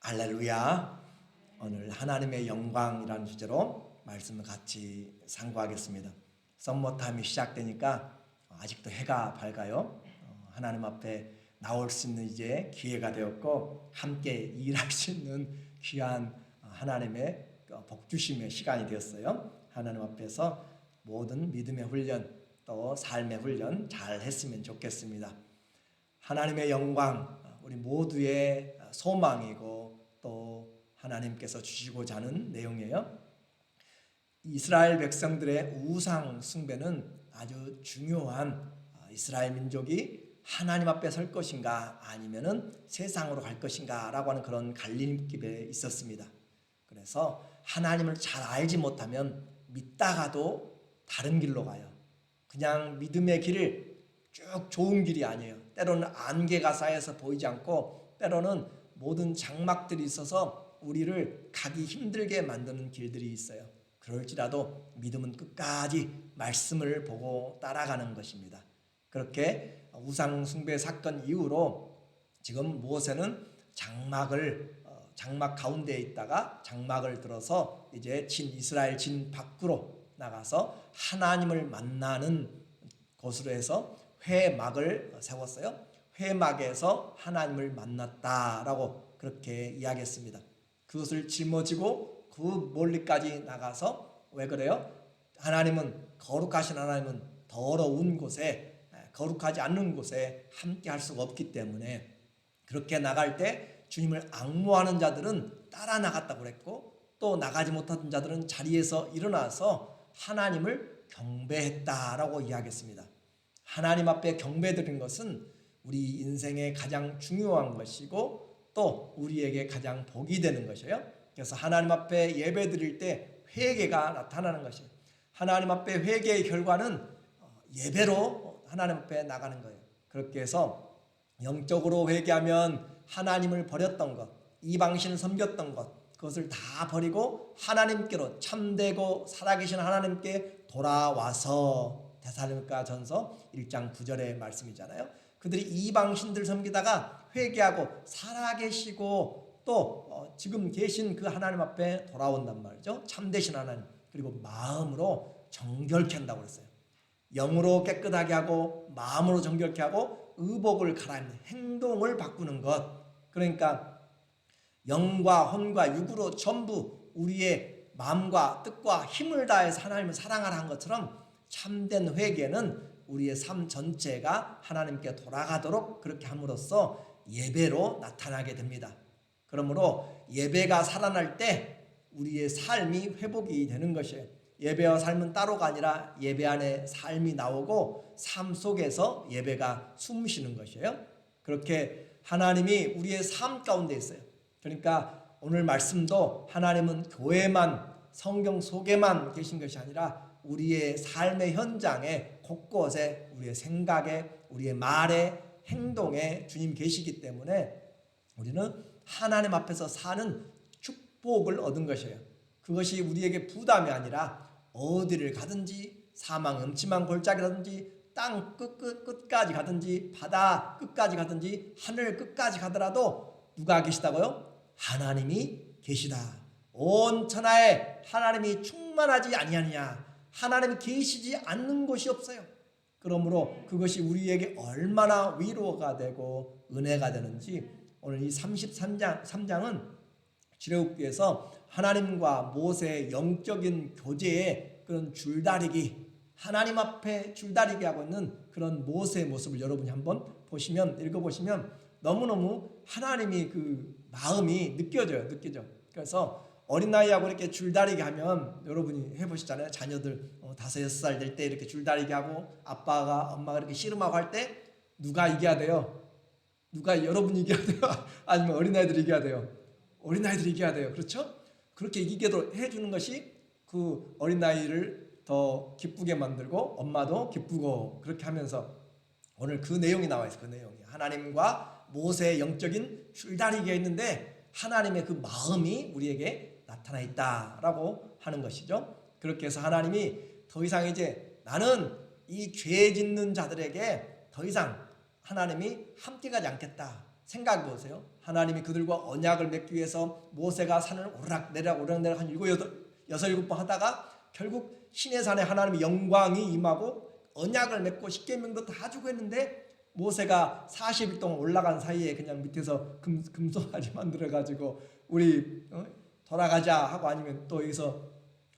할렐루야. 오늘 하나님의 영광이라는 주제로 말씀을 같이 상고하겠습니다. 썸머타임이 시작되니까 아직도 해가 밝아요. 하나님 앞에 나올 수 있는 이제 기회가 되었고 함께 일할 수 있는 귀한 하나님의 복주심의 시간이 되었어요. 하나님 앞에서 모든 믿음의 훈련 또 삶의 훈련 잘 했으면 좋겠습니다. 하나님의 영광 우리 모두의 소망이고 또 하나님께서 주시고자 하는 내용이에요. 이스라엘 백성들의 우상 숭배는 아주 중요한 이스라엘 민족이 하나님 앞에 설 것인가 아니면은 세상으로 갈 것인가 라고 하는 그런 갈림길에 있었습니다. 그래서 하나님을 잘 알지 못하면 믿다가도 다른 길로 가요. 그냥 믿음의 길을 쭉 좋은 길이 아니에요. 때로는 안개가 쌓여서 보이지 않고 때로는 모든 장막들이 있어서 우리를 가기 힘들게 만드는 길들이 있어요. 그럴지라도 믿음은 끝까지 말씀을 보고 따라가는 것입니다. 그렇게 우상 숭배 사건 이후로 지금 모세는 장막 가운데에 있다가 장막을 들어서 이제 이스라엘 진 밖으로 나가서 하나님을 만나는 곳으로 해서 회막을 세웠어요. 회막에서 하나님을 만났다라고 그렇게 이야기했습니다. 그것을 짊어지고 그 멀리까지 나가서 왜 그래요? 거룩하신 하나님은 더러운 곳에, 거룩하지 않는 곳에 함께 할 수가 없기 때문에 그렇게 나갈 때 주님을 앙모하는 자들은 따라 나갔다고 그랬고 또 나가지 못하던 자들은 자리에서 일어나서 하나님을 경배했다라고 이야기했습니다. 하나님 앞에 경배드린 것은 우리 인생의 가장 중요한 것이고 또 우리에게 가장 복이 되는 것이에요. 그래서 하나님 앞에 예배 드릴 때 회개가 나타나는 것이에요. 하나님 앞에 회개의 결과는 예배로 하나님 앞에 나가는 거예요. 그렇게 해서 영적으로 회개하면 하나님을 버렸던 것, 이방신을 섬겼던 것, 그것을 다 버리고 하나님께로 참되고 살아계신 하나님께 돌아와서 데살로니가전서 1장 9절의 말씀이잖아요. 그들이 이방신들 섬기다가 회개하고 살아계시고 또 지금 계신 그 하나님 앞에 돌아온단 말이죠. 참되신 하나님. 그리고 마음으로 정결케 한다고 그랬어요. 영으로 깨끗하게 하고 마음으로 정결케 하고 의복을 갈아입는 행동을 바꾸는 것. 그러니까 영과 혼과 육으로 전부 우리의 마음과 뜻과 힘을 다해서 하나님을 사랑하라 한 것처럼 참된 회개는 우리의 삶 전체가 하나님께 돌아가도록 그렇게 함으로써 예배로 나타나게 됩니다. 그러므로 예배가 살아날 때 우리의 삶이 회복이 되는 것이에요. 예배와 삶은 따로가 아니라 예배 안에 삶이 나오고 삶 속에서 예배가 숨쉬는 것이에요. 그렇게 하나님이 우리의 삶 가운데 있어요. 그러니까 오늘 말씀도 하나님은 교회만 성경 속에만 계신 것이 아니라 우리의 삶의 현장에 곳곳에 우리의 생각에 우리의 말에 행동에 주님 계시기 때문에 우리는 하나님 앞에서 사는 축복을 얻은 것이에요. 그것이 우리에게 부담이 아니라 어디를 가든지 사망 음침한 골짜기라든지 땅 끝까지 가든지 바다 끝까지 가든지 하늘 끝까지 가더라도 누가 계시다고요? 하나님이 계시다. 온 천하에 하나님이 충만하지 아니하느냐. 하나님이 계시지 않는 곳이 없어요. 그러므로 그것이 우리에게 얼마나 위로가 되고 은혜가 되는지 오늘 이 33장은 출애굽기에서 하나님과 모세의 영적인 교제의 그런 줄다리기, 하나님 앞에 줄다리기 하고 있는 그런 모세의 모습을 여러분이 한번 읽어보시면 너무너무 하나님이 그 마음이 느껴져요. 그래서 어린아이하고 이렇게 줄다리기 하면 여러분이 해보시잖아요. 자녀들 5, 6살 될 때 이렇게 줄다리기 하고 엄마가 이렇게 씨름하고 할 때 누가 이겨야 돼요? 여러분이 이겨야 돼요? 아니면 어린아이들이 이겨야 돼요? 어린아이들이 이겨야 돼요. 그렇죠? 그렇게 이기게 해주는 것이 그 어린아이를 더 기쁘게 만들고 엄마도 기쁘고 그렇게 하면서 오늘 그 내용이 나와 있어요. 그 내용이 하나님과 모세의 영적인 줄다리기가 있는데 하나님의 그 마음이 우리에게 나타나 있다라고 하는 것이죠. 그렇게 해서 하나님이 더 이상 이제 나는 이 죄 짓는 자들에게 더 이상 하나님이 함께 가지 않겠다. 생각해 보세요. 하나님이 그들과 언약을 맺기 위해서 모세가 산을 오르락내리락 한 여섯 일곱 번 하다가 결국 시내산에 하나님의 영광이 임하고 언약을 맺고 십계명도 다 주고 했는데 모세가 40일 동안 올라간 사이에 그냥 밑에서 금송아지 만들어가지고 우리 돌아가자 하고 아니면 또 여기서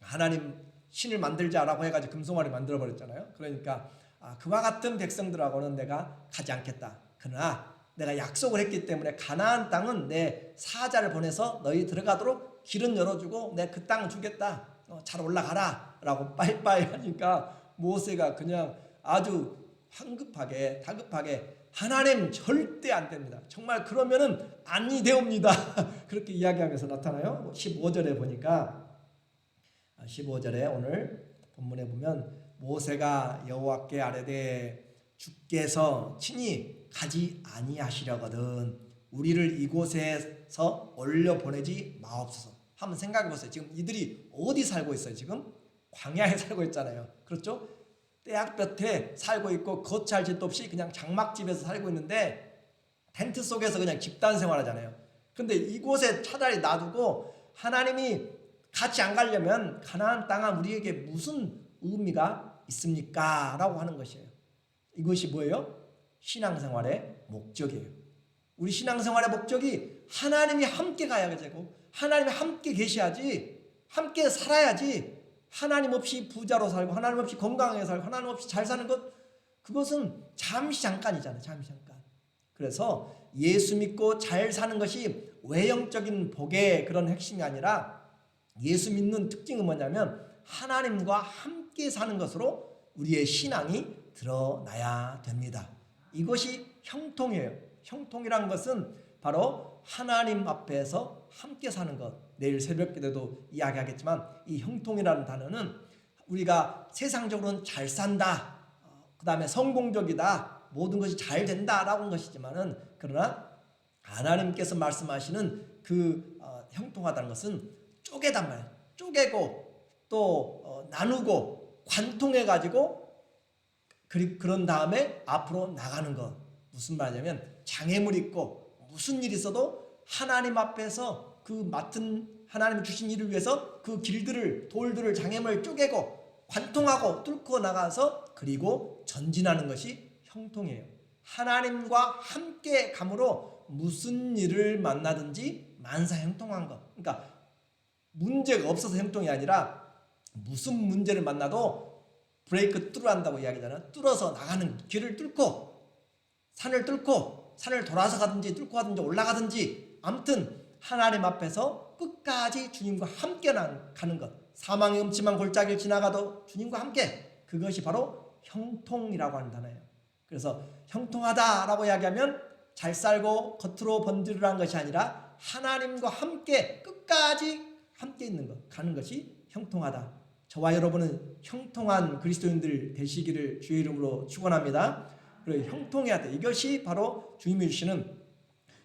하나님 신을 만들자라고 해가지고 금송아리 만들어버렸잖아요. 그러니까 그와 같은 백성들하고는 내가 가지 않겠다. 그러나 내가 약속을 했기 때문에 가나안 땅은 내 사자를 보내서 너희 들어가도록 길은 열어주고 내 그 땅 주겠다. 잘 올라가라 라고 빠이빠이 하니까 모세가 그냥 아주 다급하게 하나님 절대 안 됩니다. 정말 그러면은 아니 되옵니다. 그렇게 이야기하면서 나타나요. 15절에 보니까 15절에 오늘 본문에 보면 모세가 여호와께 아뢰되 주께서 친히 가지 아니하시려거든 우리를 이곳에서 올려 보내지 마옵소서. 한번 생각해 보세요. 지금 이들이 어디 살고 있어요? 지금 광야에 살고 있잖아요. 그렇죠? 떼약볕에 살고 있고 거처할 집도 없이 그냥 장막집에서 살고 있는데 텐트 속에서 그냥 집단 생활하잖아요. 근데 이곳에 차라리 놔두고 하나님이 같이 안 가려면 가나안 땅은 우리에게 무슨 의미가 있습니까? 라고 하는 것이에요. 이것이 뭐예요? 신앙생활의 목적이에요. 우리 신앙생활의 목적이 하나님이 함께 가야 되고 하나님이 함께 계셔야지, 함께 살아야지. 하나님 없이 부자로 살고 하나님 없이 건강하게 살고 하나님 없이 잘 사는 것, 그것은 잠시 잠깐이잖아요. 잠시 잠깐. 그래서 예수 믿고 잘 사는 것이 외형적인 복의 그런 핵심이 아니라 예수 믿는 특징은 뭐냐면 하나님과 함께 사는 것으로 우리의 신앙이 드러나야 됩니다. 이것이 형통이에요. 형통이란 것은 바로 하나님 앞에서 함께 사는 것. 내일 새벽 기도도 이야기하겠지만 이 형통이라는 단어는 우리가 세상적으로는 잘 산다, 그 다음에 성공적이다, 모든 것이 잘 된다라고 하는 것이지만은 그러나 하나님께서 말씀하시는 그 형통하다는 것은 쪼개단 말이에요. 쪼개고 또 나누고 관통해가지고 그런 다음에 앞으로 나가는 것. 무슨 말이냐면 장애물 있고 무슨 일이 있어도 하나님 앞에서 그 맡은 하나님이 주신 일을 위해서 그 길들을 돌들을 장애물을 쪼개고 관통하고 뚫고 나가서 그리고 전진하는 것이 형통이에요. 하나님과 함께 감으로 무슨 일을 만나든지 만사 형통한 것. 그러니까 문제가 없어서 형통이 아니라 무슨 문제를 만나도 브레이크 뚫어한다고 이야기잖아요. 뚫어서 나가는 길을 뚫고 산을 돌아서 가든지 뚫고 가든지 올라가든지 아무튼 하나님 앞에서 끝까지 주님과 함께 가는 것. 사망의 음침한 골짜기를 지나가도 주님과 함께, 그것이 바로 형통이라고 하는 단어예요. 그래서 형통하다라고 이야기하면 잘 살고 겉으로 번지르르한 것이 아니라 하나님과 함께 끝까지 함께 있는 것, 가는 것이 형통하다. 저와 여러분은 형통한 그리스도인들 되시기를 주의 이름으로 축원합니다. 그리고 형통해야 돼. 이것이 바로 주님이 주시는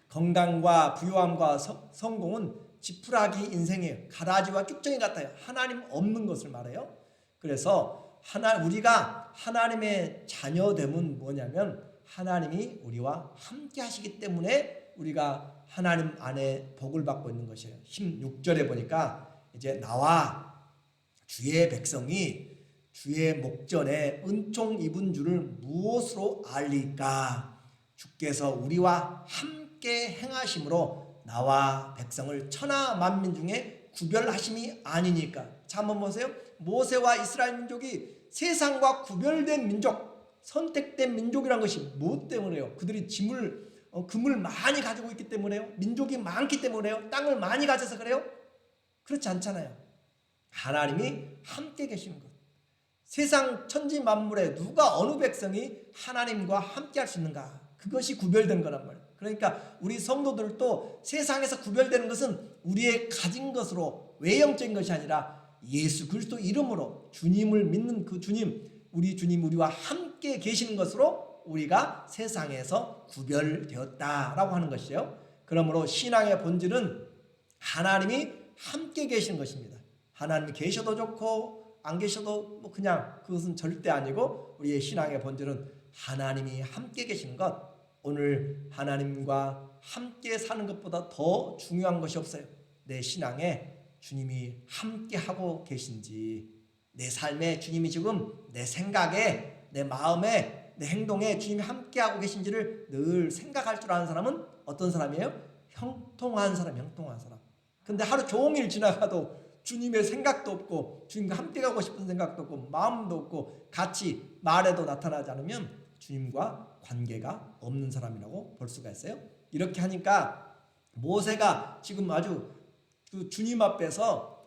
건강과 부유함과 성공은 지푸라기 인생이에요. 가라지와 쭉정이 같아요. 하나님 없는 것을 말해요. 그래서 우리가 하나님의 자녀됨은 뭐냐면 하나님이 우리와 함께 하시기 때문에 우리가 하나님 안에 복을 받고 있는 것이에요. 16절에 보니까 이제 나와 주의 백성이 주의 목전에 은총 입은 줄을 무엇으로 알리까? 주께서 우리와 함께 행하심으로 나와 백성을 천하 만민 중에 구별하심이 아니니까. 자, 한번 보세요. 모세와 이스라엘 민족이 세상과 구별된 민족, 선택된 민족이란 것이 무엇 때문에요? 그들이 금을 많이 가지고 있기 때문에요? 민족이 많기 때문에요? 땅을 많이 가져서 그래요? 그렇지 않잖아요. 하나님이 함께 계시는 것. 세상 천지 만물에 누가 어느 백성이 하나님과 함께 할 수 있는가? 그것이 구별된 거란 말이에요. 그러니까 우리 성도들도 세상에서 구별되는 것은 우리의 가진 것으로 외형적인 것이 아니라 예수 그리스도 이름으로 주님을 믿는 그 주님, 우리 주님 우리와 함께 계시는 것으로 우리가 세상에서 구별되었다라고 하는 것이에요. 그러므로 신앙의 본질은 하나님이 함께 계시는 것입니다. 하나님이 계셔도 좋고 안 계셔도 뭐 그냥 그것은 절대 아니고 우리의 신앙의 본질은 하나님이 함께 계시는 것. 오늘 하나님과 함께 사는 것보다 더 중요한 것이 없어요. 내 신앙에 주님이 함께하고 계신지, 내 삶에 주님이 지금 내 생각에, 내 마음에, 내 행동에 주님이 함께하고 계신지를 늘 생각할 줄 아는 사람은 어떤 사람이에요? 형통한 사람, 형통한 사람. 근데 하루 종일 지나가도 주님의 생각도 없고 주님과 함께 가고 싶은 생각도 없고 마음도 없고 같이 말에도 나타나지 않으면 주님과 관계가 없는 사람이라고 볼 수가 있어요. 이렇게 하니까 모세가 지금 아주 그 주님 앞에서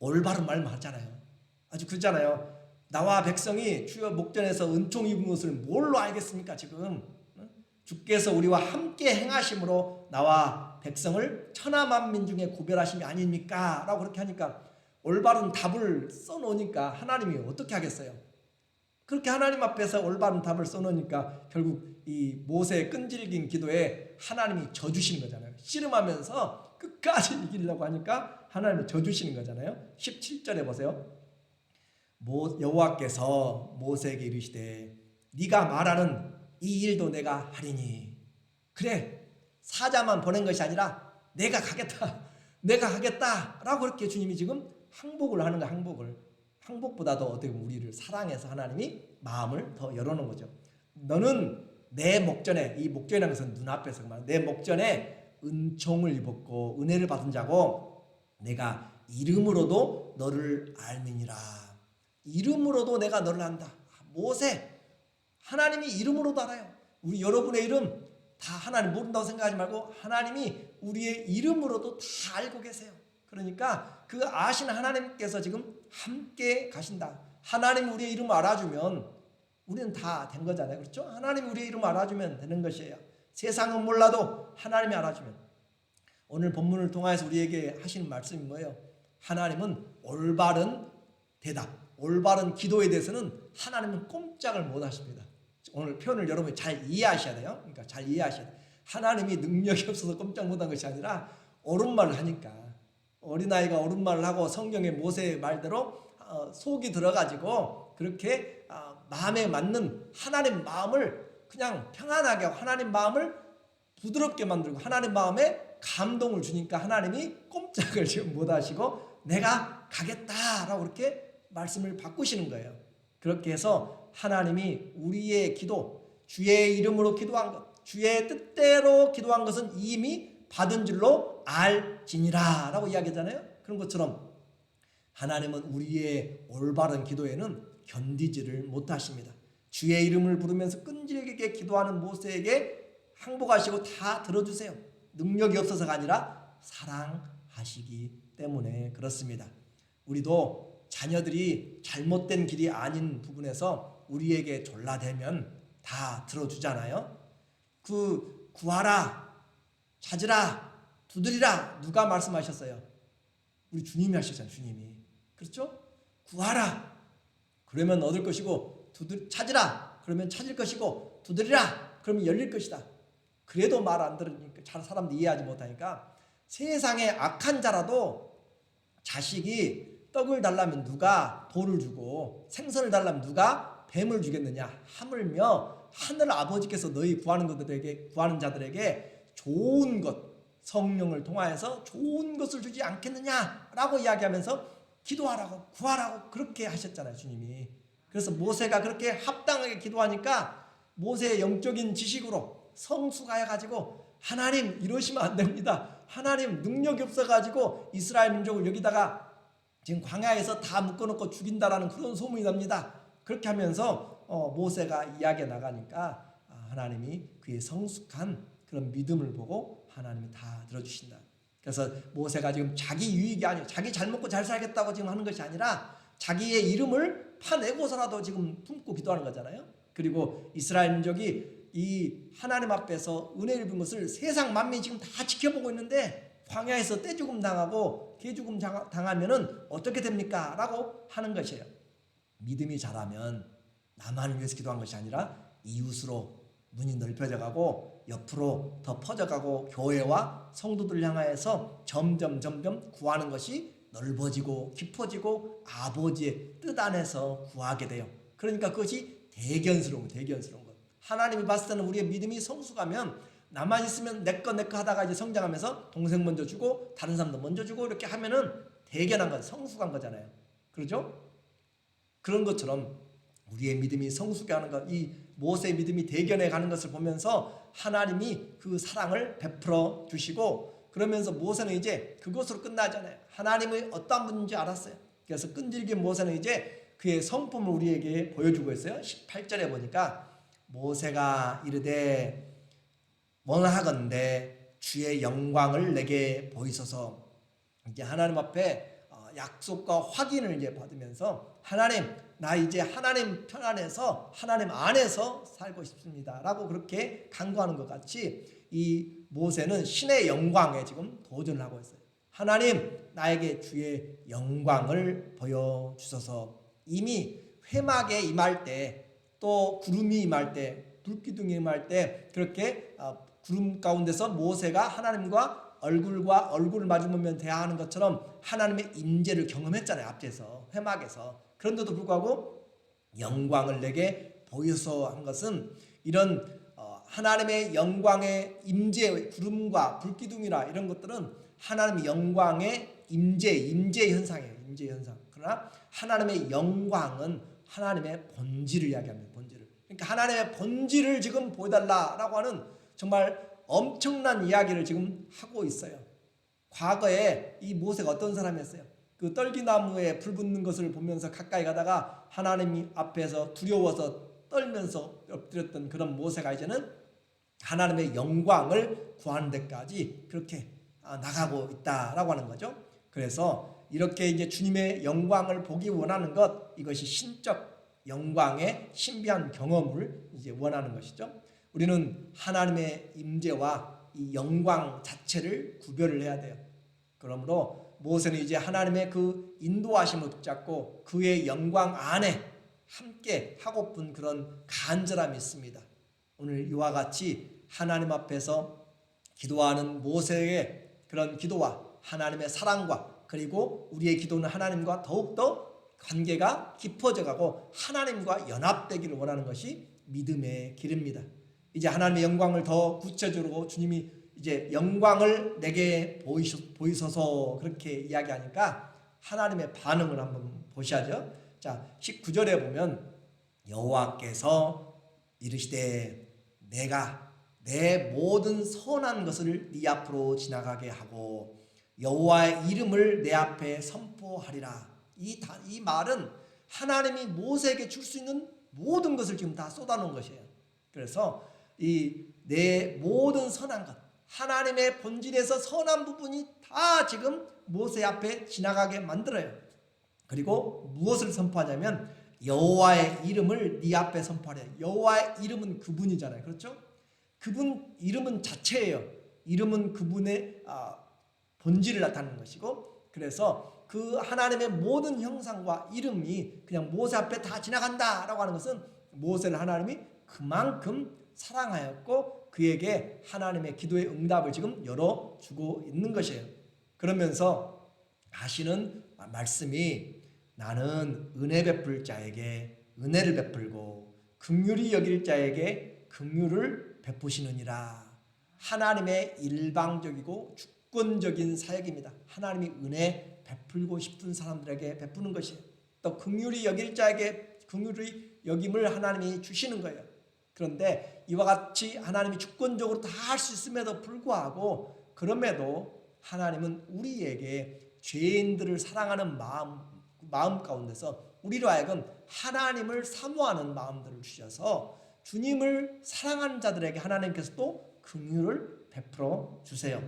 올바른 말만 하잖아요. 아주 그렇잖아요. 나와 백성이 주여 목전에서 은총 입은 것을 뭘로 알겠습니까? 지금 주께서 우리와 함께 행하심으로 나와 백성을 천하만민 중에 구별하심이 아닙니까? 라고 그렇게 하니까 올바른 답을 써놓으니까 하나님이 어떻게 하겠어요? 그렇게 하나님 앞에서 올바른 답을 써놓으니까 결국 이 모세의 끈질긴 기도에 하나님이 져주시는 거잖아요. 씨름하면서 끝까지 이기려고 하니까 하나님이 져주시는 거잖아요. 17절에 보세요. 여호와께서 모세에게 이르시되 네가 말하는 이 일도 내가 하리니. 그래, 사자만 보낸 것이 아니라 내가 가겠다, 내가 하겠다 라고 그렇게 주님이 지금 항복을 하는 거야. 항복보다도 어떻게 보면 우리를 사랑해서 하나님이 마음을 더 열어놓은 거죠. 너는 내 목전에, 이 목전이라는 것은 눈앞에서 내 목전에 은총을 입었고 은혜를 받은 자고 내가 이름으로도 너를 알미니라. 이름으로도 내가 너를 안다. 모세, 하나님이 이름으로도 알아요. 우리 여러분의 이름 다 하나님 모른다고 생각하지 말고 하나님이 우리의 이름으로도 다 알고 계세요. 그러니까 그 아신 하나님께서 지금 함께 가신다. 하나님 우리의 이름을 알아주면 우리는 다 된 거잖아요. 그렇죠? 하나님 우리의 이름을 알아주면 되는 것이에요. 세상은 몰라도 하나님이 알아주면. 오늘 본문을 통해서 우리에게 하시는 말씀이 뭐예요? 하나님은 올바른 대답, 올바른 기도에 대해서는 하나님은 꼼짝을 못 하십니다. 오늘 표현을 여러분이 잘 이해하셔야 돼요. 그러니까 잘 이해하셔야 돼요. 하나님이 능력이 없어서 꼼짝 못한 것이 아니라 옳은 말을 하니까, 어린아이가 옳은 말을 하고 성경의 모세의 말대로 속이 들어가지고 그렇게 마음에 맞는 하나님 마음을 그냥 평안하게 하고 하나님 마음을 부드럽게 만들고 하나님 마음에 감동을 주니까 하나님이 꼼짝을 지금 못 하시고 내가 가겠다라고 그렇게 말씀을 바꾸시는 거예요. 그렇게 해서 하나님이 우리의 기도, 주의 이름으로 기도한 것, 주의 뜻대로 기도한 것은 이미 받은 줄로 알지니라 라고 이야기하잖아요. 그런 것처럼 하나님은 우리의 올바른 기도에는 견디지를 못하십니다. 주의 이름을 부르면서 끈질기게 기도하는 모세에게 항복하시고 다 들어주세요. 능력이 없어서가 아니라 사랑하시기 때문에 그렇습니다. 우리도 자녀들이 잘못된 길이 아닌 부분에서 우리에게 졸라대면 다 들어주잖아요. 그 구하라, 찾으라, 두드리라 누가 말씀하셨어요? 우리 주님이 하셨잖아요. 주님이. 그렇죠? 구하라 그러면 얻을 것이고 찾으라 그러면 찾을 것이고 두드리라 그러면 열릴 것이다. 그래도 말 안 들으니까 잘 사람들이 이해하지 못하니까 세상에 악한 자라도 자식이 떡을 달라면 누가 돌을 주고 생선을 달라면 누가 뱀을 주겠느냐. 하물며 하늘 아버지께서 너희 구하는 자들에게 좋은 것, 성령을 통하여서 좋은 것을 주지 않겠느냐라고 이야기하면서 기도하라고 구하라고 그렇게 하셨잖아요. 주님이. 그래서 모세가 그렇게 합당하게 기도하니까 모세의 영적인 지식으로 성숙하여가지고 하나님 이러시면 안 됩니다. 하나님 능력이 없어가지고 이스라엘 민족을 여기다가 지금 광야에서 다 묶어놓고 죽인다라는 그런 소문이 납니다. 그렇게 하면서 모세가 이야기해 나가니까 하나님이 그의 성숙한 그런 믿음을 보고 하나님이 다 들어주신다. 그래서 모세가 지금 자기 유익이 아니고 자기 잘 먹고 잘 살겠다고 지금 하는 것이 아니라 자기의 이름을 파내고서라도 지금 품고 기도하는 거잖아요. 그리고 이스라엘 민족이 이 하나님 앞에서 은혜를 입은 것을 세상 만민이 지금 다 지켜보고 있는데 광야에서 떼죽음 당하고 개죽음 당하면은 어떻게 됩니까? 라고 하는 것이에요. 믿음이 자라면 나만을 위해서 기도한 것이 아니라 이웃으로 눈이 넓혀져 가고 옆으로 더 퍼져가고 교회와 성도들 향하여서 점점 구하는 것이 넓어지고 깊어지고 아버지의 뜻 안에서 구하게 돼요. 그러니까 그것이 대견스러운 것. 하나님이 봤을 때는 우리의 믿음이 성숙하면 나만 있으면 내 거 하다가 이제 성장하면서 동생 먼저 주고 다른 사람도 먼저 주고 이렇게 하면은 대견한 건 성숙한 거잖아요. 그렇죠? 그런 것처럼 우리의 믿음이 성숙해가는 것, 이 모세의 믿음이 대견해 가는 것을 보면서 하나님이 그 사랑을 베풀어 주시고, 그러면서 모세는 이제 그것으로 끝나잖아요. 하나님의 어떠한 분인지 알았어요. 그래서 끈질긴 모세는 이제 그의 성품을 우리에게 보여주고 있어요. 18절에 보니까 모세가 이르되 원하건대 주의 영광을 내게 보이소서. 이제 하나님 앞에 약속과 확인을 이제 받으면서 하나님, 나 이제 하나님 편 안에서 하나님 안에서 살고 싶습니다 라고 그렇게 간구하는 것 같이 이 모세는 신의 영광에 지금 도전을 하고 있어요. 하나님, 나에게 주의 영광을 보여주소서. 이미 회막에 임할 때, 또 구름이 임할 때, 불기둥이 임할 때 그렇게 구름 가운데서 모세가 하나님과 얼굴과 얼굴을 마주보면 대화하는 것처럼 하나님의 임재를 경험했잖아요. 앞에서 회막에서. 그런데도 불구하고 영광을 내게 보여서 한 것은 이런 하나님의 영광의 임재, 구름과 불기둥이라 이런 것들은 하나님의 영광의 임재 현상이에요. 임재 현상. 그러나 하나님의 영광은 하나님의 본질을 이야기합니다. 본질을. 그러니까 하나님의 본질을 지금 보여달라라고 하는 정말 엄청난 이야기를 지금 하고 있어요. 과거에 이 모세가 어떤 사람이었어요? 그 떨기나무에 불 붙는 것을 보면서 가까이 가다가 하나님 앞에서 두려워서 떨면서 엎드렸던 그런 모세가 이제는 하나님의 영광을 구하는 데까지 그렇게 나가고 있다라고 하는 거죠. 그래서 이렇게 이제 주님의 영광을 보기 원하는 것, 이것이 신적 영광의 신비한 경험을 이제 원하는 것이죠. 우리는 하나님의 임재와 이 영광 자체를 구별을 해야 돼요. 그러므로 모세는 이제 하나님의 그 인도하심을 붙잡고 그의 영광 안에 함께 하고픈 그런 간절함이 있습니다. 오늘 이와 같이 하나님 앞에서 기도하는 모세의 그런 기도와 하나님의 사랑과 그리고 우리의 기도는 하나님과 더욱더 관계가 깊어져 가고 하나님과 연합되기를 원하는 것이 믿음의 길입니다. 이제 하나님의 영광을 더 구체적으로 주님이 이제 영광을 내게 보이소서 그렇게 이야기하니까 하나님의 반응을 한번 보셔야죠. 자, 19절에 보면 여호와께서 이르시되 내가 내 모든 선한 것을 네 앞으로 지나가게 하고 여호와의 이름을 내 앞에 선포하리라. 이 말은 하나님이 모세에게 줄 수 있는 모든 것을 지금 다 쏟아놓은 것이에요. 그래서 이 내 모든 선한 것, 하나님의 본질에서 선한 부분이 다 지금 모세 앞에 지나가게 만들어요. 그리고 무엇을 선포하냐면 여호와의 이름을 네 앞에 선포하래. 여호와의 이름은 그분이잖아요. 그렇죠? 그분 이름은 자체예요. 이름은 그분의 본질을 나타내는 것이고, 그래서 그 하나님의 모든 형상과 이름이 그냥 모세 앞에 다 지나간다라고 하는 것은 모세를 하나님이 그만큼 사랑하였고 그에게 하나님의 기도의 응답을 지금 열어주고 있는 것이에요. 그러면서 하시는 말씀이 나는 은혜 베풀 자에게 은혜를 베풀고 긍휼히 여길 자에게 긍휼을 베푸시느니라. 하나님의 일방적이고 주권적인 사역입니다. 하나님이 은혜 베풀고 싶은 사람들에게 베푸는 것이에요. 또 긍휼히 여길 자에게 긍휼히 여김을 하나님이 주시는 거예요. 그런데 이와 같이 하나님이 주권적으로 다 할 수 있음에도 불구하고 그럼에도 하나님은 우리에게 죄인들을 사랑하는 마음 가운데서 우리로 하여금 하나님을 사모하는 마음들을 주셔서 주님을 사랑하는 자들에게 하나님께서 또 긍휼을 베풀어 주세요.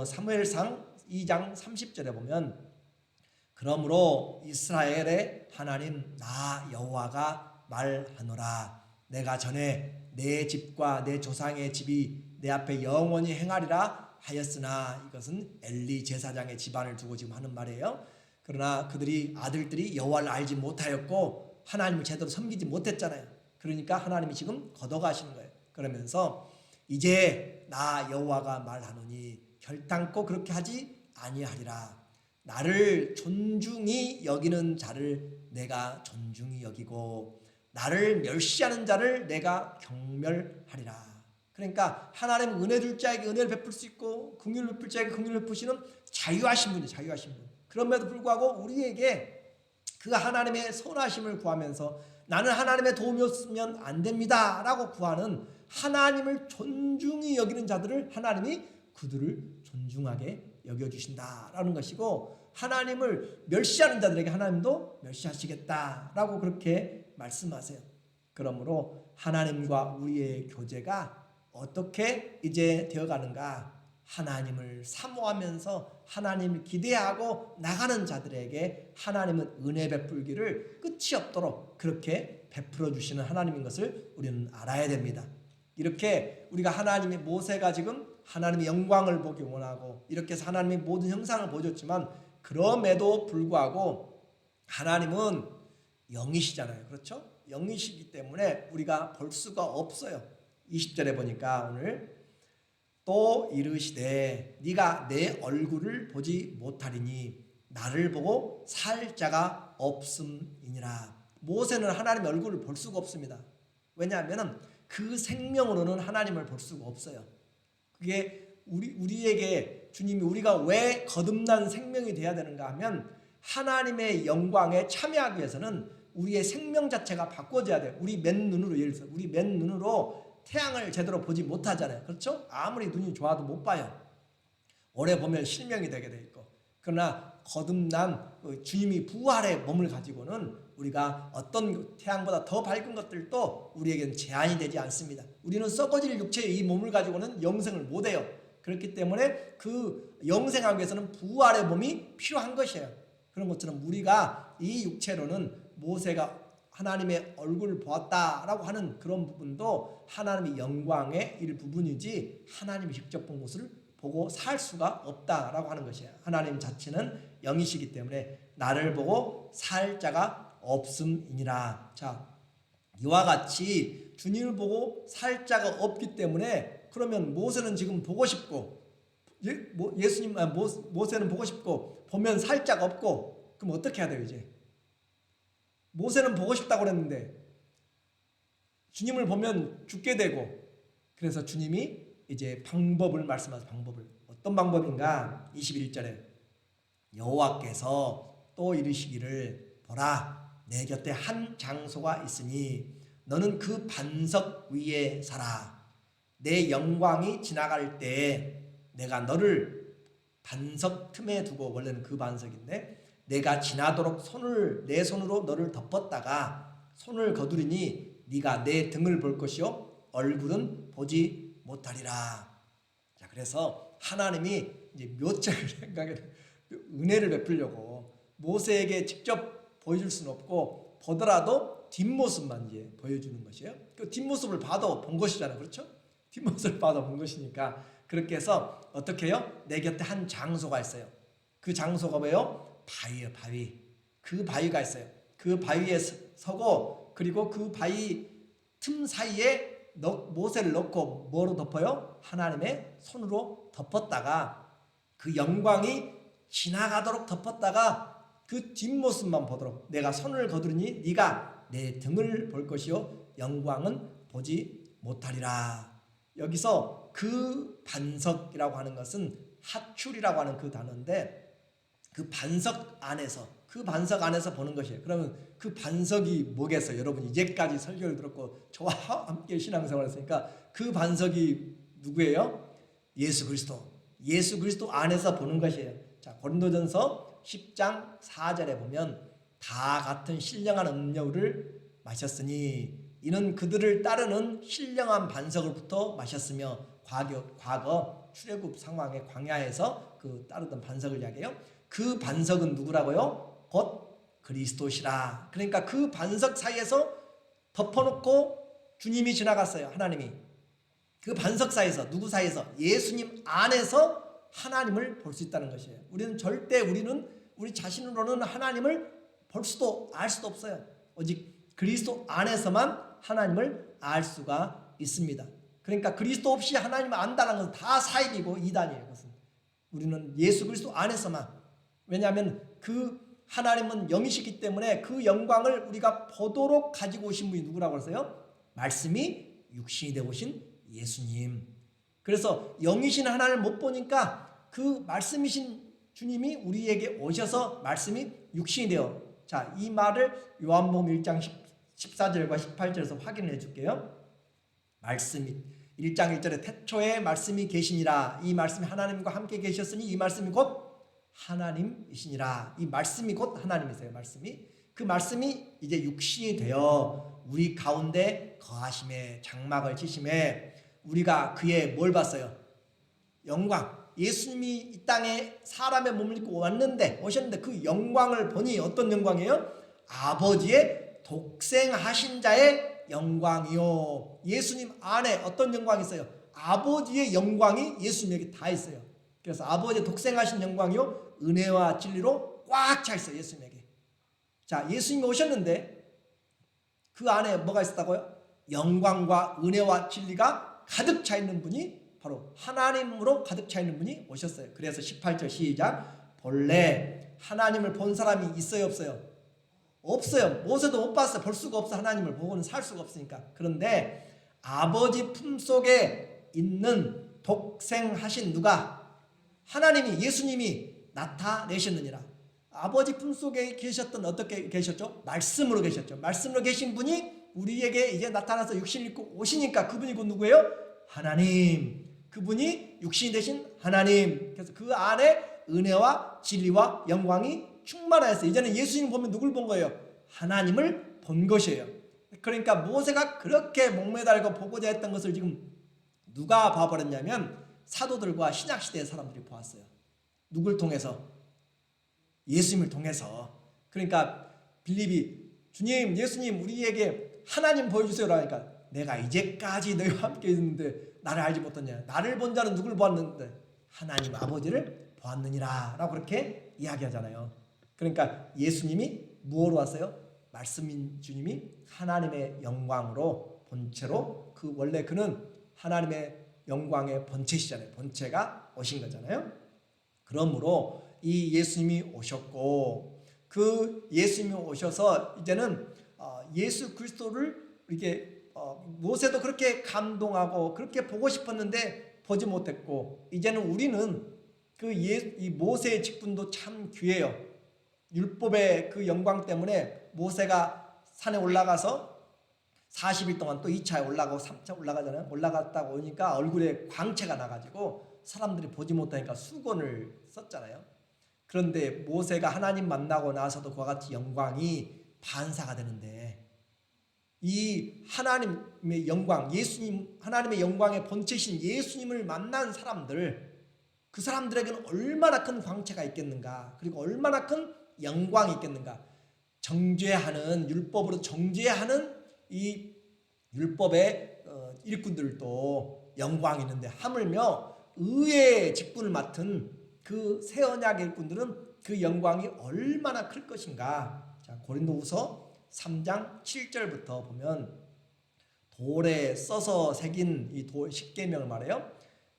사무엘상 2장 30절에 보면 그러므로 이스라엘의 하나님 나 여호와가 말하노라. 내가 전에 내 집과 내 조상의 집이 내 앞에 영원히 행하리라 하였으나, 이것은 엘리 제사장의 집안을 두고 지금 하는 말이에요. 그러나 그들이 아들들이 여호와를 알지 못하였고 하나님을 제대로 섬기지 못했잖아요. 그러니까 하나님이 지금 걷어가시는 거예요. 그러면서 이제 나 여호와가 말하노니 결단코 그렇게 하지 아니하리라. 나를 존중히 여기는 자를 내가 존중히 여기고 나를 멸시하는 자를 내가 경멸하리라. 그러니까 하나님은 은혜 줄 자에게 은혜를 베풀 수 있고 긍휼을 베풀 자에게 긍휼을 베푸시는 자유하신 분이에요. 자유하신 분. 그럼에도 불구하고 우리에게 그 하나님의 선하심을 구하면서 나는 하나님의 도움이 없으면 안 됩니다 라고 구하는 하나님을 존중히 여기는 자들을 하나님이 그들을 존중하게 여겨주신다라는 것이고, 하나님을 멸시하는 자들에게 하나님도 멸시하시겠다라고 그렇게 말씀하세요. 그러므로 하나님과 우리의 교제가 어떻게 이제 되어가는가? 하나님을 사모하면서 하나님을 기대하고 나가는 자들에게 하나님은 은혜 베풀기를 끝이 없도록 그렇게 베풀어 주시는 하나님인 것을 우리는 알아야 됩니다. 이렇게 우리가 하나님의 모세가 지금 하나님의 영광을 보기 원하고 이렇게 해서 하나님의 모든 형상을 보여줬지만 그럼에도 불구하고 하나님은 영이시잖아요. 그렇죠? 영이시기 때문에 우리가 볼 수가 없어요. 20절에 보니까 오늘 또 이르시되 네가 내 얼굴을 보지 못하리니 나를 보고 살 자가 없음이니라. 모세는 하나님의 얼굴을 볼 수가 없습니다. 왜냐하면 그 생명으로는 하나님을 볼 수가 없어요. 그게 우리에게 주님이 우리가 왜 거듭난 생명이 되어야 되는가 하면 하나님의 영광에 참여하기 위해서는 우리의 생명 자체가 바꿔져야 돼요. 우리 맨눈으로, 예를 들어서 우리 맨눈으로 태양을 제대로 보지 못하잖아요. 그렇죠? 아무리 눈이 좋아도 못 봐요. 오래 보면 실명이 되게 돼 있고. 그러나 거듭난 주님이 부활의 몸을 가지고는 우리가 어떤 태양보다 더 밝은 것들도 우리에게는 제한이 되지 않습니다. 우리는 썩어질 육체의 이 몸을 가지고는 영생을 못해요. 그렇기 때문에 그 영생하기 위해서는 부활의 몸이 필요한 것이에요. 그런 것처럼 우리가 이 육체로는 모세가 하나님의 얼굴을 보았다라고 하는 그런 부분도 하나님의 영광의 일부분이지 하나님이 직접 본 것을 보고 살 수가 없다라고 하는 것이에요. 하나님 자체는 영이시기 때문에 나를 보고 살 자가 없음이니라. 자, 이와 같이 주님을 보고 살 자가 없기 때문에 그러면 모세는 지금 보고 싶고 모세는 보고 싶고 보면 살 자가 없고 그럼 어떻게 해야 돼요? 이제 모세는 보고 싶다고 그랬는데 주님을 보면 죽게 되고, 그래서 주님이 이제 방법을 말씀하세요. 방법을. 어떤 방법인가? 21절에 여호와께서 또 이르시기를 보라 내 곁에 한 장소가 있으니 너는 그 반석 위에 서라. 내 영광이 지나갈 때 내가 너를 반석 틈에 두고, 원래는 그 반석인데 내가 지나도록 내 손으로 너를 덮었다가 손을 거두리니 네가 내 등을 볼 것이요 얼굴은 보지 못하리라. 자, 그래서 하나님이 이제 묘책을 생각해 은혜를 베풀려고 모세에게 직접 보여줄 수는 없고 보더라도 뒷모습만 이제 보여주는 것이에요. 그 뒷모습을 봐도 본 것이잖아요. 그렇죠? 뒷모습을 봐도 본 것이니까 그렇게 해서 어떻게 해요? 내 곁에 한 장소가 있어요. 그 장소가 뭐예요? 바위예요. 바위. 그 바위가 있어요. 그 바위에 서고 그리고 그 바위 틈 사이에 모세를 넣고 뭐로 덮어요? 하나님의 손으로 덮었다가 그 영광이 지나가도록 덮었다가 그 뒷모습만 보도록 내가 손을 거두리니 네가 내 등을 볼 것이요 영광은 보지 못하리라. 여기서 그 반석이라고 하는 것은 하출이라고 하는 그 단어인데 그 반석 안에서 보는 것이에요. 그러면 그 반석이 뭐겠어요? 여러분 이제까지 설교를 들었고 저와 함께 신앙생활을 했으니까 그 반석이 누구예요? 예수 그리스도 안에서 보는 것이에요. 자, 고린도전서 10장 4절에 보면 다 같은 신령한 음료를 마셨으니 이는 그들을 따르는 신령한 반석으로부터 마셨으며 과거 출애굽 상황의 광야에서 그 따르던 반석을 이야기해요. 그 반석은 누구라고요? 곧 그리스도시라. 그러니까 그 반석 사이에서 덮어놓고 주님이 지나갔어요. 하나님이. 그 반석 사이에서 누구 사이에서? 예수님 안에서 하나님을 볼 수 있다는 것이에요. 우리는 우리 자신으로는 하나님을 볼 수도 알 수도 없어요. 오직 그리스도 안에서만 하나님을 알 수가 있습니다. 그러니까 그리스도 없이 하나님을 안다는 것은 다 사입이고 이단이에요. 그것은 우리는 예수 그리스도 안에서만. 왜냐하면 그 하나님은 영이시기 때문에 그 영광을 우리가 보도록 가지고 오신 분이 누구라고 그러세요? 말씀이 육신이 되어 오신 예수님. 그래서 영이신 하나님을 못 보니까 그 말씀이신 주님이 우리에게 오셔서 말씀이 육신이 되어. 자, 이 말을 요한복음 1장 14절과 18절에서 확인해 줄게요. 말씀이 1장 1절에 태초에 말씀이 계시니라. 이 말씀이 하나님과 함께 계셨으니 이 말씀이 곧 하나님이시니라. 이 말씀이 곧 하나님이세요. 말씀이. 그 말씀이 이제 육신이 되어 우리 가운데 거하심에, 장막을 치심에 우리가 그의 뭘 봤어요? 영광. 예수님이 이 땅에 사람의 몸을 입고 오셨는데 그 영광을 보니 어떤 영광이에요? 아버지의 독생하신 자의 영광이요. 예수님 안에 어떤 영광이 있어요? 아버지의 영광이 예수님에게 다 있어요. 그래서 아버지의 독생하신 영광이요, 은혜와 진리로 꽉 차 있어요. 예수님에게. 자, 예수님이 오셨는데 그 안에 뭐가 있었다고요? 영광과 은혜와 진리가 가득 차 있는 분이 바로 하나님으로 가득 차 있는 분이 오셨어요. 그래서 18절 시작. 본래 하나님을 본 사람이 있어요, 없어요? 없어요. 모세도 못 봤어요. 볼 수가 없어. 하나님을 보고는 살 수가 없으니까. 그런데 아버지 품속에 있는 독생하신 누가? 하나님이, 예수님이 나타내셨느니라. 아버지 품속에 계셨던, 어떻게 계셨죠? 말씀으로 계셨죠. 말씀으로 계신 분이 우리에게 이제 나타나서 육신을 입고 오시니까 그분이 곧 누구예요? 하나님. 그분이 육신이 되신 하나님. 그래서 그 안에 은혜와 진리와 영광이 충만하였어요. 이제는 예수님 보면 누굴 본 거예요? 하나님을 본 것이에요. 그러니까 모세가 그렇게 목매달고 보고자 했던 것을 지금 누가 봐버렸냐면 사도들과 신약시대의 사람들이 보았어요. 누굴 통해서? 예수님을 통해서. 그러니까 빌립이 주님, 예수님 우리에게 하나님 보여주세요 라니까 내가 이제까지 너희와 함께 있는데 나를 알지 못했냐? 나를 본 자는 누굴 보았는데? 하나님 아버지를 보았느니라 라고 그렇게 이야기하잖아요. 그러니까 예수님이 무엇으로 왔어요? 말씀인 주님이 하나님의 영광으로 본체로, 그 원래 그는 하나님의 영광의 본체시잖아요. 본체가 오신 거잖아요. 그러므로 이 예수님이 오셨고, 그 예수님이 오셔서 이제는 예수 그리스도를 이렇게 모세도 그렇게 감동하고 그렇게 보고 싶었는데 보지 못했고, 이제는 우리는 이 모세의 직분도 참 귀해요. 율법의 그 영광 때문에 모세가 산에 올라가서 40일 동안 또 2차에 올라가고 3차 올라가잖아요. 올라갔다가 오니까 얼굴에 광채가 나가지고 사람들이 보지 못하니까 수건을 썼잖아요. 그런데 모세가 하나님 만나고 나서도 그와 같이 영광이 반사가 되는데, 이 하나님의 영광, 예수님, 하나님의 영광의 본체신 예수님을 만난 사람들, 그 사람들에게는 얼마나 큰 광채가 있겠는가, 그리고 얼마나 큰 영광이 있겠는가. 정죄하는, 율법으로 정죄하는 이 율법의 일꾼들도 영광이 있는데, 하물며 의의 직분을 맡은 그 새 언약의 일꾼들은 그 영광이 얼마나 클 것인가. 자, 고린도후서 3장 7절부터 보면 돌에 써서 새긴 이 십계명을 말해요.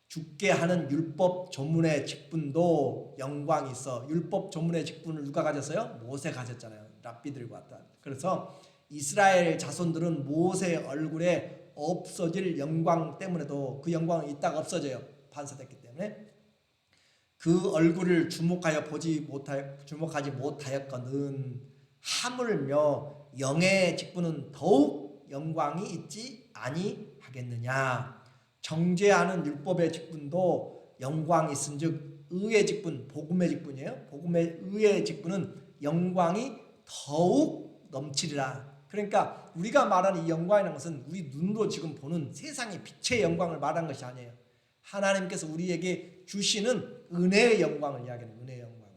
죽게 하는 율법 조문의 직분도 영광이 있어. 율법 조문의 직분을 누가 가졌어요? 모세 가졌잖아요. 랍비들과 같다. 그래서 이스라엘 자손들은 모세의 얼굴에 없어질 영광 때문에도 그 영광이 있다가 없어져요. 반사됐기 때문에. 그 얼굴을 주목하지 못하였거든 하물며 영의 직분은 더욱 영광이 있지 아니하겠느냐. 정죄하는 율법의 직분도 영광이 있은즉 의의 직분, 복음의 직분이에요. 복음의 의의 직분은 영광이 더욱 넘치리라. 그러니까 우리가 말하는 이 영광이라는 것은 우리 눈으로 지금 보는 세상의 빛의 영광을 말하는 것이 아니에요. 하나님께서 우리에게 주시는 은혜의 영광을 이야기하는 은혜의 영광을.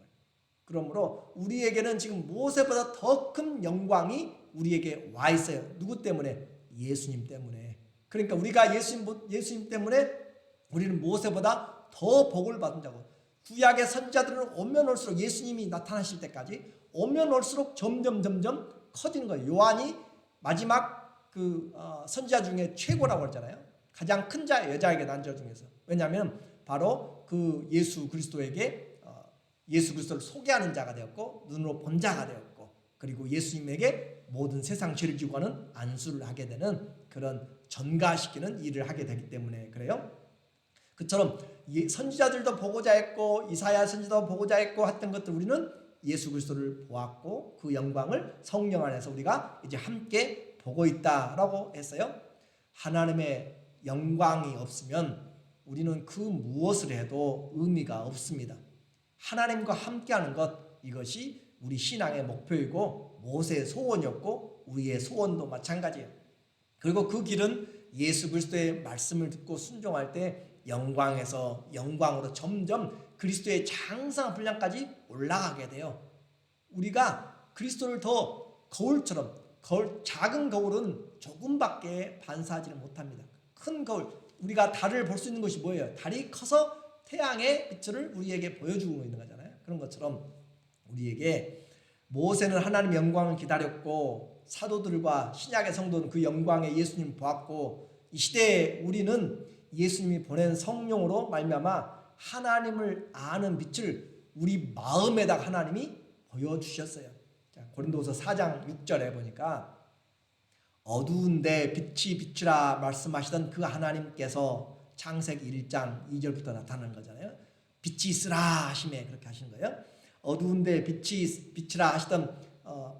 그러므로 우리에게는 지금 모세보다 더 큰 영광이 우리에게 와 있어요. 누구 때문에? 예수님 때문에. 그러니까 우리가 예수님 때문에 우리는 모세보다 더 복을 받은 자고, 구약의 선지자들은 오면 올수록 예수님이 나타나실 때까지 오면 올수록 점점 커지는 거예요. 요한이 마지막 선지자 중에 최고라고 그러잖아요. 가장 큰 자, 여자에게 난 자 중에서. 왜냐하면 바로 그 예수 그리스도에게 예수 그리스도를 소개하는 자가 되었고 눈으로 본 자가 되었고 그리고 예수님에게 모든 세상 죄를 지고 가는 안수를 하게 되는 그런 전가시키는 일을 하게 되기 때문에 그래요. 그처럼 선지자들도 보고자 했고 이사야 선지자도 보고자 했고 했던 것들 우리는 예수 그리스도를 보았고 그 영광을 성령 안에서 우리가 이제 함께 보고 있다라고 했어요. 하나님의 영광이 없으면 우리는 그 무엇을 해도 의미가 없습니다. 하나님과 함께하는 것 이것이 우리 신앙의 목표이고 모세의 소원이었고 우리의 소원도 마찬가지예요. 그리고 그 길은 예수 그리스도의 말씀을 듣고 순종할 때 영광에서 영광으로 점점 그리스도의 장성한 분량까지 올라가게 돼요. 우리가 그리스도를 더 거울처럼 작은 거울은 조금밖에 반사하지는 못합니다. 큰 거울 우리가 달을 볼 수 있는 것이 뭐예요? 달이 커서 태양의 빛을 우리에게 보여주고 있는 거잖아요. 그런 것처럼 우리에게 모세는 하나님 영광을 기다렸고 사도들과 신약의 성도는 그 영광의 예수님을 보았고 이 시대에 우리는 예수님이 보낸 성령으로 말미암아 하나님을 아는 빛을 우리 마음에다가 하나님이 보여주셨어요. 자, 고린도서 4장 6절에 보니까 어두운데 빛이 비추라 말씀하시던 그 하나님께서 창세기 1장 2절부터 나타나는 거잖아요. 빛이 있으라 하심에 그렇게 하시는 거예요. 어두운데 빛이 비추라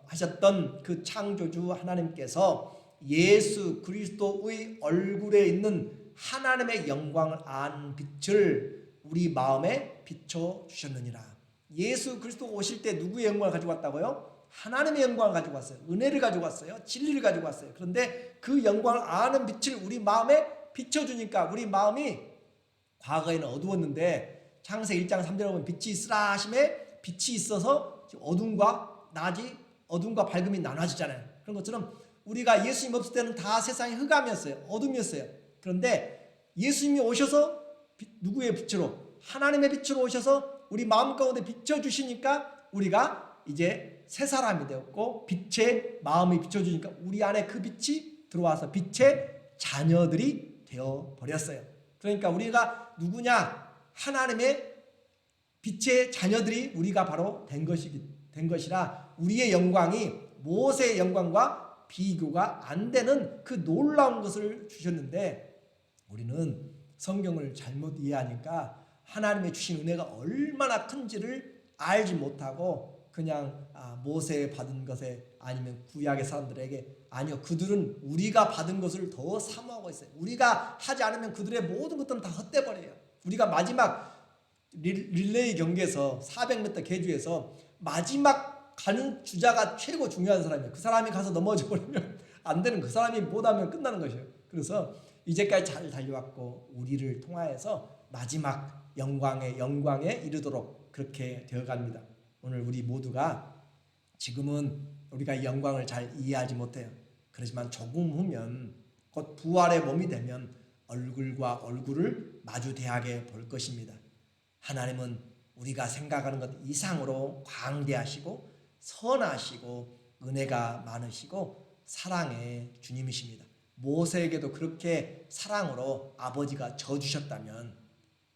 하셨던 그 창조주 하나님께서 예수 그리스도의 얼굴에 있는 하나님의 영광을 아는 빛을 우리 마음에 비춰주셨느니라. 예수 그리스도가 오실 때 누구의 영광을 가지고 왔다고요? 하나님의 영광을 가지고 왔어요. 은혜를 가지고 왔어요. 진리를 가지고 왔어요. 그런데 그 영광을 아는 빛을 우리 마음에 비춰주니까 우리 마음이 과거에는 어두웠는데 창세기 1장 3절에 보면 빛이 있으라 하심에 빛이 있어서 어둠과 낮이 어둠과 밝음이 나눠지잖아요. 그런 것처럼 우리가 예수님 없을 때는 다 세상이 흑암이었어요. 어둠이었어요. 그런데 예수님이 오셔서 누구의 빛으로? 하나님의 빛으로 오셔서 우리 마음 가운데 비춰주시니까 우리가 이제 새 사람이 되었고 빛의 마음이 비춰주니까 우리 안에 그 빛이 들어와서 빛의 자녀들이 되어버렸어요. 그러니까 우리가 누구냐? 하나님의 빛의 자녀들이 우리가 바로 된 것이라 우리의 영광이 모세의 영광과 비교가 안 되는 그 놀라운 것을 주셨는데 우리는 성경을 잘못 이해하니까 하나님의 주신 은혜가 얼마나 큰지를 알지 못하고 그냥 모세 받은 것에 아니면 구약의 사람들에게 아니요 그들은 우리가 받은 것을 더 사모하고 있어요. 우리가 하지 않으면 그들의 모든 것들은 다 헛되버려요. 우리가 마지막 릴레이 경기에서 400m 계주에서 마지막 가는 주자가 최고 중요한 사람이에요. 그 사람이 가서 넘어져 버리면 안 되는 그 사람이 못하면 끝나는 것이에요. 그래서 이제까지 잘 달려왔고 우리를 통하여서 마지막 영광에 이르도록 그렇게 되어갑니다. 오늘 우리 모두가 지금은 우리가 이 영광을 잘 이해하지 못해요. 그렇지만 조금 후면 곧 부활의 몸이 되면 얼굴과 얼굴을 마주 대하게 볼 것입니다. 하나님은 우리가 생각하는 것 이상으로 광대하시고 선하시고 은혜가 많으시고 사랑의 주님이십니다. 모세에게도 그렇게 사랑으로 아버지가 져주셨다면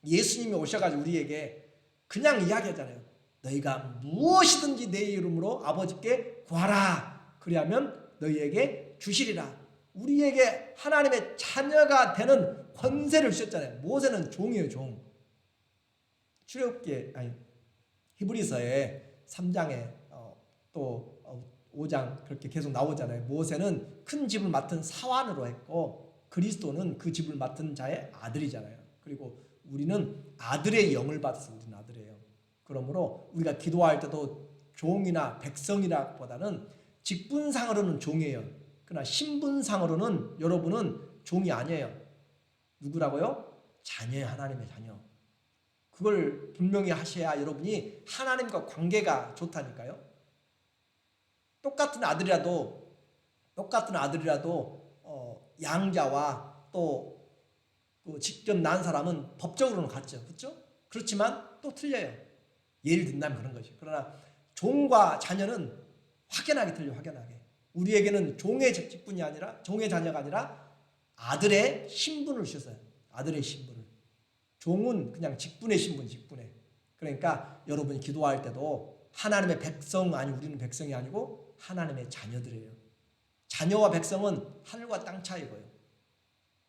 예수님이 오셔가지고 우리에게 그냥 이야기하잖아요. 너희가 무엇이든지 내 이름으로 아버지께 구하라. 그리하면 너희에게 주시리라. 우리에게 하나님의 자녀가 되는 권세를 주셨잖아요. 모세는 종이에요, 종. 출애굽기에 히브리서에 3장에 또 5장 그렇게 계속 나오잖아요. 모세는 큰 집을 맡은 사환으로 했고 그리스도는 그 집을 맡은 자의 아들이잖아요. 그리고 우리는 아들의 영을 받아서 우리는 아들이에요. 그러므로 우리가 기도할 때도 종이나 백성이라 보다는 직분상으로는 종이에요. 그러나 신분상으로는 여러분은 종이 아니에요. 누구라고요? 자녀예요. 하나님의 자녀. 그걸 분명히 하셔야 여러분이 하나님과 관계가 좋다니까요. 똑같은 아들이라도 양자와 또 그 직접 난 사람은 법적으로는 같죠. 그렇죠? 그렇지만 또 틀려요. 예를 든다면 그런 것이죠. 그러나 종과 자녀는 확연하게 틀려. 확연하게. 우리에게는 종의 직분이 아니라 종의 자녀가 아니라 아들의 신분을 주셨어요. 아들의 신분을. 종은 그냥 직분의 신분, 직분의. 그러니까 여러분이 기도할 때도 하나님의 백성 아니 우리는 백성이 아니고 하나님의 자녀들이에요. 자녀와 백성은 하늘과 땅 차이고요.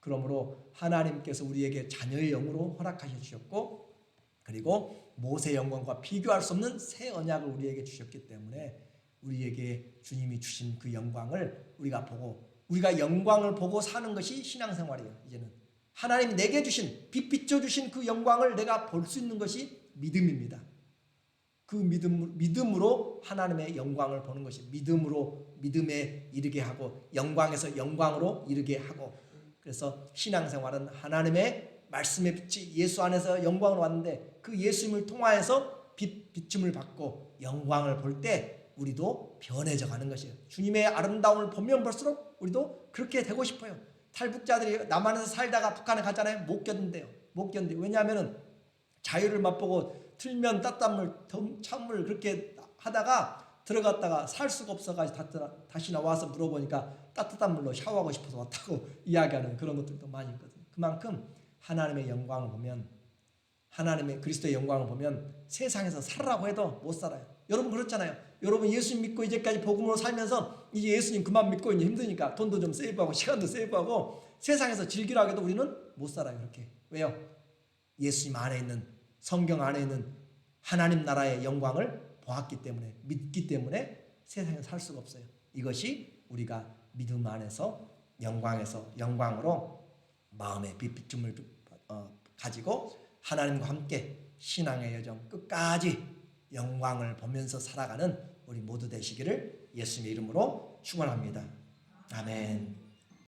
그러므로 하나님께서 우리에게 자녀의 영으로 허락하셔 주셨고 그리고 모세의 영광과 비교할 수 없는 새 언약을 우리에게 주셨기 때문에 우리에게 주님이 주신 그 영광을 우리가 보고 우리가 영광을 보고 사는 것이 신앙생활이에요. 이제는 하나님이 내게 주신 빛 비춰주신 그 영광을 내가 볼 수 있는 것이 믿음입니다. 그 믿음으로 하나님의 영광을 보는 것이 믿음으로 믿음에 이르게 하고 영광에서 영광으로 이르게 하고 그래서 신앙생활은 하나님의 말씀의 빛이 예수 안에서 영광으로 왔는데 그 예수님을 통하여서 비춤을 받고 영광을 볼 때 우리도 변해져 가는 것이에요. 주님의 아름다움을 보면 볼수록 우리도 그렇게 되고 싶어요. 탈북자들이 남한에서 살다가 북한에 가잖아요. 못 견딘대요. 못 견뎌요. 왜냐하면 자유를 맛보고 틀면 따뜻한 물, 찬물 그렇게 하다가 들어갔다가 살 수가 없어가지고 다시 나와서 물어보니까 따뜻한 물로 샤워하고 싶어서 왔다고 이야기하는 그런 것들도 많이 있거든요. 그만큼 하나님의 영광을 보면 하나님의 그리스도의 영광을 보면 세상에서 살으라고 해도 못 살아요. 여러분 그렇잖아요. 여러분 예수님 믿고 이제까지 복음으로 살면서 이제 예수님 그만 믿고 이제 힘드니까 돈도 좀 세이브하고 시간도 세이브하고 세상에서 즐기라고 해도 우리는 못 살아요. 그렇게. 왜요? 예수님 안에 있는 성경 안에 있는 하나님 나라의 영광을 보았기 때문에 믿기 때문에 세상에 살 수가 없어요. 이것이 우리가 믿음 안에서 영광에서 영광으로 마음의 비춤을 가지고 하나님과 함께 신앙의 여정 끝까지 영광을 보면서 살아가는 우리 모두 되시기를 예수님의 이름으로 축원합니다. 아멘.